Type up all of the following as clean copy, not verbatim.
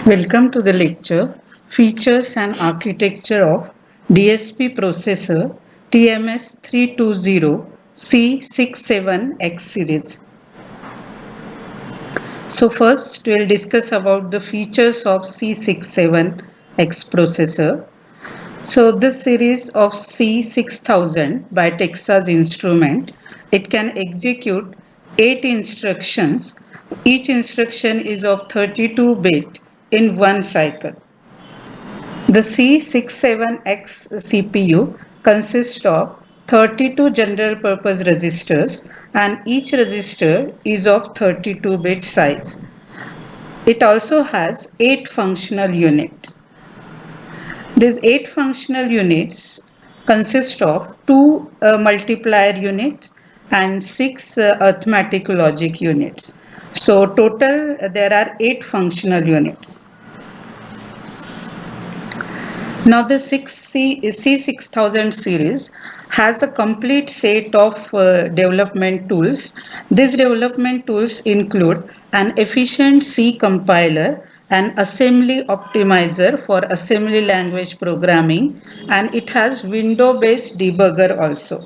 Welcome to the lecture Features and Architecture of DSP Processor TMS320C67X series. So first we'll discuss about the features of C67X processor. So this series of C6000 by Texas Instrument, it can execute 8 instructions. Each instruction is of 32-bit in one cycle. The C67X CPU consists of 32 general purpose registers and each register is of 32-bit size. It also has 8 functional units. These 8 functional units consist of 2 multiplier units and 6 arithmetic logic units. So total there are 8 functional units. Now the C6000 series has a complete set of development tools. These development tools include an efficient C compiler, an assembly optimizer for assembly language programming, and it has window-based debugger also.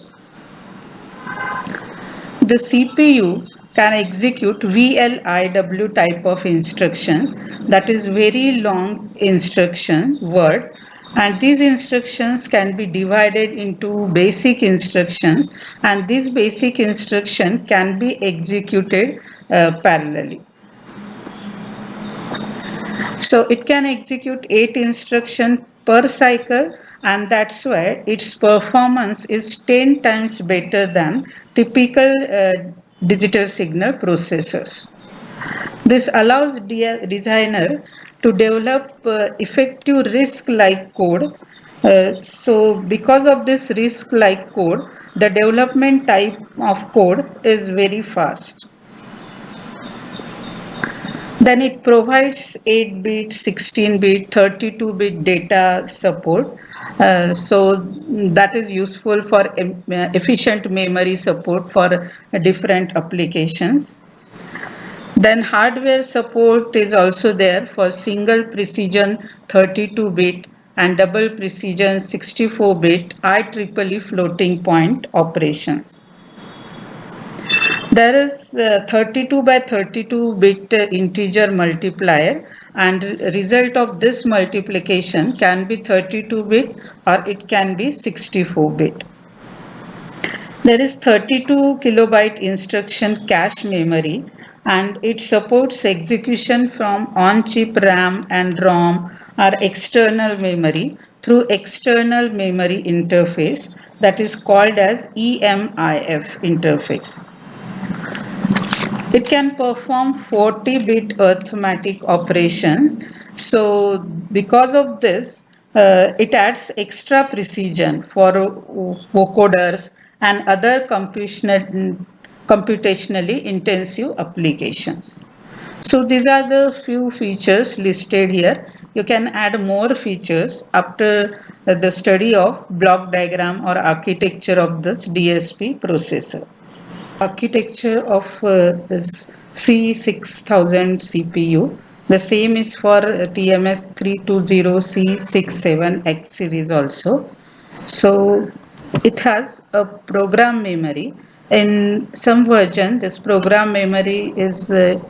The CPU can execute VLIW type of instructions, that is very long instruction word, and these instructions can be divided into basic instructions, and this basic instruction can be executed parallelly. So it can execute 8 instructions per cycle, and that's why its performance is 10 times better than typical digital signal processors. This allows designer to develop effective RISC-like code. So because of this RISC-like code, the development type of code is very fast. Then it provides 8-bit, 16-bit, 32-bit data support. So that is useful for efficient memory support for different applications. Then hardware support is also there for single precision 32-bit and double precision 64-bit IEEE floating point operations. There is 32 by 32-bit integer multiplier, and result of this multiplication can be 32-bit or it can be 64-bit. There is 32 kilobyte instruction cache memory, and it supports execution from on-chip RAM and ROM or external memory through external memory interface, that is called as EMIF interface. It can perform 40-bit arithmetic operations. So because of this, it adds extra precision for vocoders and other computationally intensive applications. So these are the few features listed here. You can add more features after the study of block diagram or architecture of this DSP processor. Architecture of this C6000 CPU. The same is for TMS320C67X series also. So it has a program memory. In some version, this program memory is a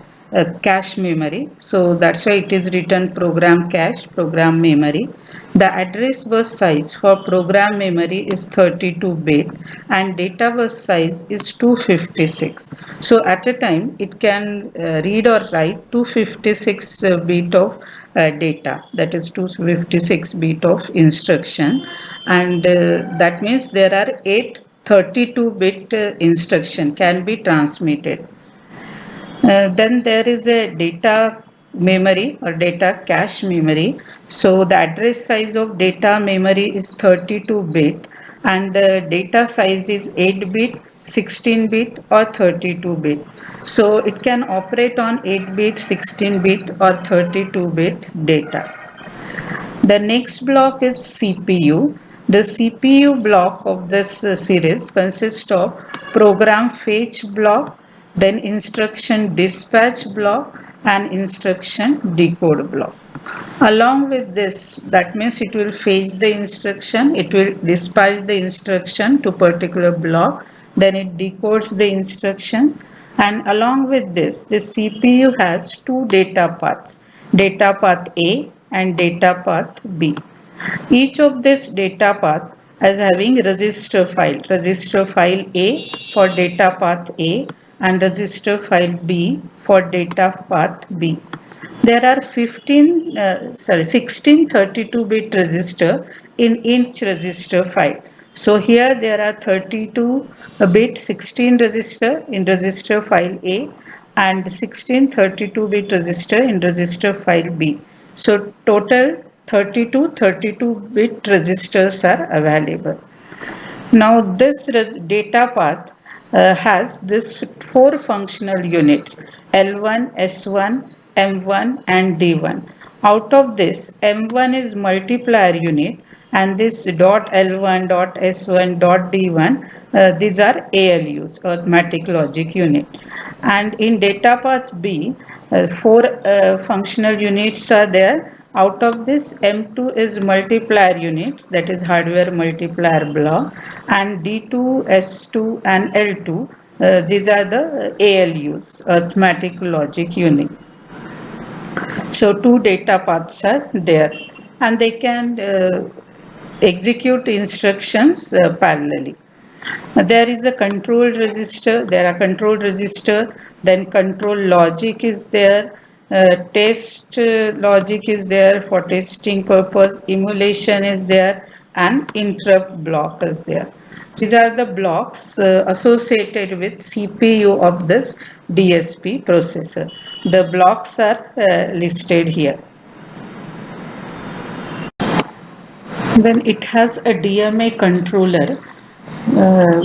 cache memory. So that's why it is written program cache, program memory. The address bus size for program memory is 32-bit and data bus size is 256. So at a time it can read or write 256 bit of data, that is 256 bit of instruction, and that means there are 8 32-bit instruction can be transmitted. Then there is a data memory or data cache memory. So the address size of data memory is 32-bit and the data size is 8-bit, 16-bit or 32-bit. So it can operate on 8-bit, 16-bit or 32-bit data. The next block is CPU. The CPU block of this series consists of program fetch block, then instruction dispatch block and instruction decode block. Along with this, that means it will fetch the instruction, it will dispatch the instruction to particular block, then it decodes the instruction, and along with this, the CPU has two data paths, data path A and data path B. Each of this data path is having register file A for data path A and register file B for data path B. There are 16 32-bit register in each register file. So here there are 32-bit 16 register in register file A and 16 32-bit register in register file B. So total 32-bit registers are available. Now this data path has this 4 functional units L1, S1, M1 and D1. Out of this, M1 is multiplier unit and this dot L1, dot S1, dot D1, these are ALUs, arithmetic logic unit. And in data path B, 4 functional units are there. Out of this, M2 is multiplier units, that is hardware multiplier block, and D2, S2 and L2, these are the ALUs, arithmetic logic unit. So 2 data paths are there and they can execute instructions parallelly. There is a control register, then control logic is there, test logic is there for testing purpose, emulation is there and interrupt block is there. These are the blocks associated with CPU of this DSP processor. The blocks are listed here. Then it has a DMA controller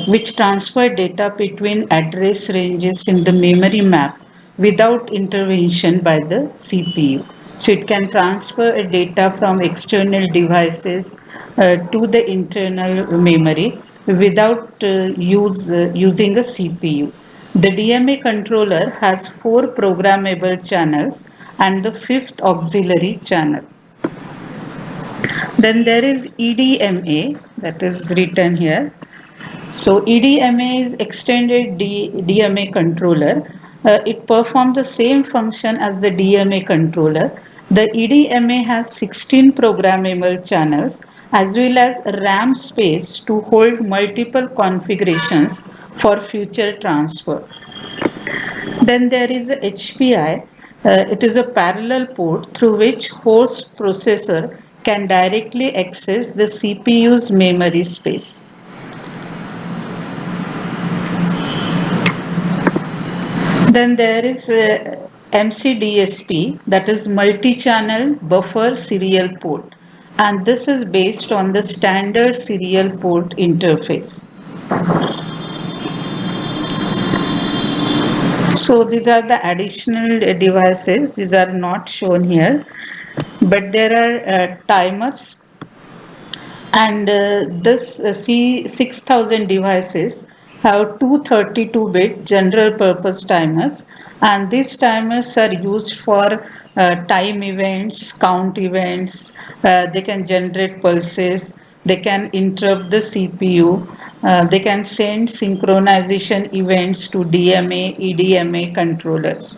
which transfer data between address ranges in the memory map without intervention by the CPU. So it can transfer data from external devices to the internal memory without using a CPU. The DMA controller has 4 programmable channels and the 5th auxiliary channel. Then there is EDMA, that is written here. So EDMA is extended DMA controller. It performs the same function as the DMA controller. The EDMA has 16 programmable channels as well as RAM space to hold multiple configurations for future transfer. Then there is a HPI. It is a parallel port through which host processor can directly access the CPU's memory space. Then there is MCDSP, that is multi-channel buffer serial port, and this is based on the standard serial port interface. So these are the additional devices. These are not shown here, but there are timers, and this C6000 devices have two 32-bit general purpose timers, and these timers are used for time events, count events. They can generate pulses, they can interrupt the CPU, they can send synchronization events to DMA, EDMA controllers.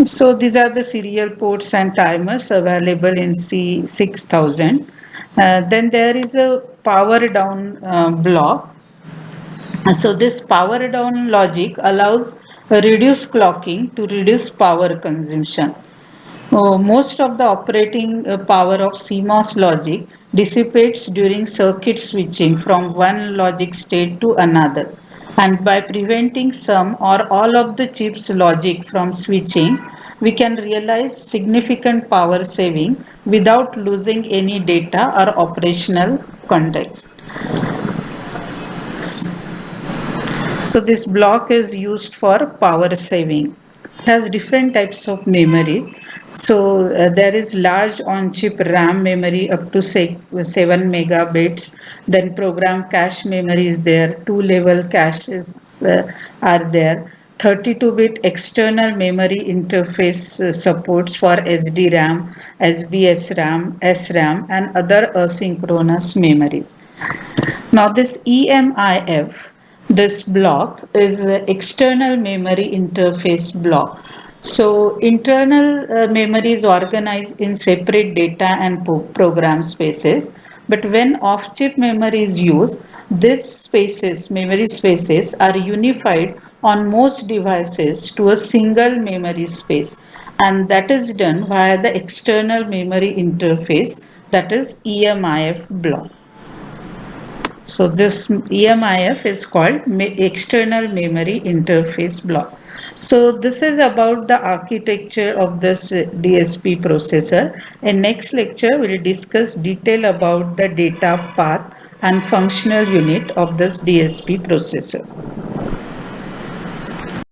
So these are the serial ports and timers available in C6000. Then there is a power down block. So this power down logic allows reduced clocking to reduce power consumption. Most of the operating power of CMOS logic dissipates during circuit switching from one logic state to another. And by preventing some or all of the chip's logic from switching, we can realize significant power saving without losing any data or operational context. So this block is used for power saving. It has different types of memory. So there is large on-chip RAM memory up to say 7 megabits. Then program cache memory is there. 2-level caches are there. 32-bit external memory interface supports for SDRAM, SBSRAM, SRAM, and other asynchronous memory. Now this EMIF, this block is the external memory interface block. So internal memory is organized in separate data and program spaces. But when off-chip memory is used, these spaces, memory spaces, are unified on most devices to a single memory space, and that is done via the external memory interface, that is EMIF block. So this EMIF is called external memory interface block. So this is about the architecture of this DSP processor. In next lecture, we will discuss detail about the data path and functional unit of this DSP processor.